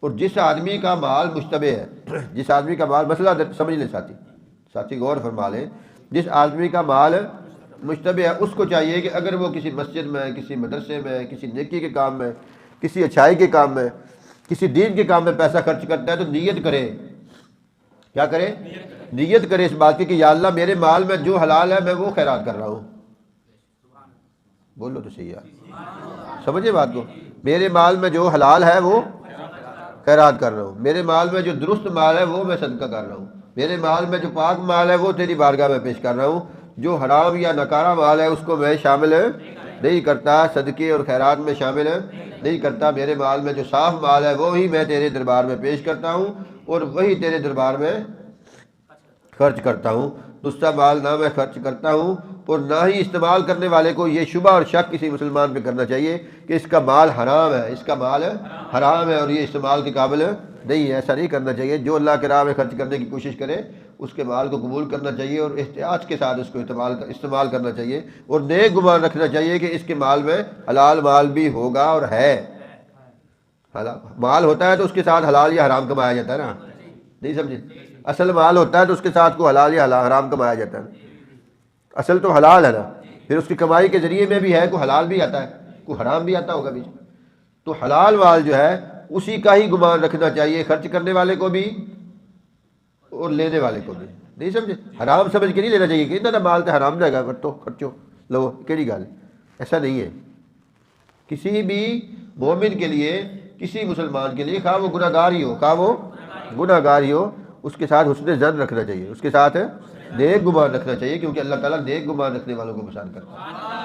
اور جس آدمی کا مال مشتبہ ہے، جس آدمی کا مال، مسئلہ سمجھ لیں ساتھی غور فرما لیں، جس آدمی کا مال مشتبہ ہے اس کو چاہیے کہ اگر وہ کسی مسجد میں، کسی مدرسے میں، کسی نیکی کے کام میں، کسی اچھائی کے کام میں، کسی دین کے کام میں پیسہ خرچ کرتا ہے تو نیت کرے، کیا کرے؟ نیت کرے اس بات کی کہ یا اللہ میرے مال میں جو حلال ہے میں وہ خیرات کر رہا ہوں۔ بولو تو صحیح ہے، سمجھے بات کو؟ میرے مال میں جو حلال ہے وہ خیرات کر رہا ہوں، میرے مال میں جو درست مال ہے وہ میں صدقہ کر رہا ہوں، میرے مال میں جو پاک مال ہے وہ تیری بارگاہ میں پیش کر رہا ہوں، جو حرام یا نکارہ مال ہے اس کو میں شامل نہیں کرتا، صدقے اور خیرات میں شامل نہیں کرتا۔ میرے مال میں جو صاف مال ہے وہی میں تیرے دربار میں پیش کرتا ہوں اور وہی تیرے دربار میں خرچ کرتا ہوں، دوسرا مال نہ میں خرچ کرتا ہوں۔ اور نہ ہی استعمال کرنے والے کو یہ شبہ اور شک کسی مسلمان پہ کرنا چاہیے کہ اس کا مال حرام ہے، اس کا مال حرام ہے اور یہ استعمال کے قابل نہیں ہے، ایسا نہیں کرنا چاہیے۔ جو اللہ کے راہ میں خرچ کرنے کی کوشش کرے اس کے مال کو قبول کرنا چاہیے اور احتیاط کے ساتھ اس کو استعمال کرنا چاہیے، اور نیک گمان رکھنا چاہیے کہ اس کے مال میں حلال مال بھی ہوگا اور ہے۔ مال ہوتا ہے تو اس کے ساتھ حلال یا حرام کمایا جاتا ہے نا، نہیں سمجھے؟ اصل مال ہوتا ہے تو اس کے ساتھ کوئی حلال یا حرام کمایا جاتا ہے، اصل تو حلال ہے نا، پھر اس کی کمائی کے ذریعے میں بھی ہے، کوئی حلال بھی آتا ہے، کوئی حرام بھی آتا ہوگا بیچ میں، تو حلال مال جو ہے اسی کا ہی گمان رکھنا چاہیے، خرچ کرنے والے کو بھی اور لینے والے کو بھی، نہیں سمجھے؟ حرام سمجھ کے نہیں لینا چاہیے کہ اتنا مال تو حرام جائے گا، خرچو لو کیڑی گل، ایسا نہیں ہے۔ کسی بھی مومن کے لیے، کسی مسلمان کے لیے، خواہ وہ گناہ گار ہی ہو، خواہ وہ گناہ گار ہی ہو، اس کے ساتھ حسن ظن رکھنا چاہیے، اس کے ساتھ نیک گمان رکھنا چاہیے، کیونکہ اللہ تعالیٰ نیک گمان رکھنے والوں کو پسند کرتا ہے۔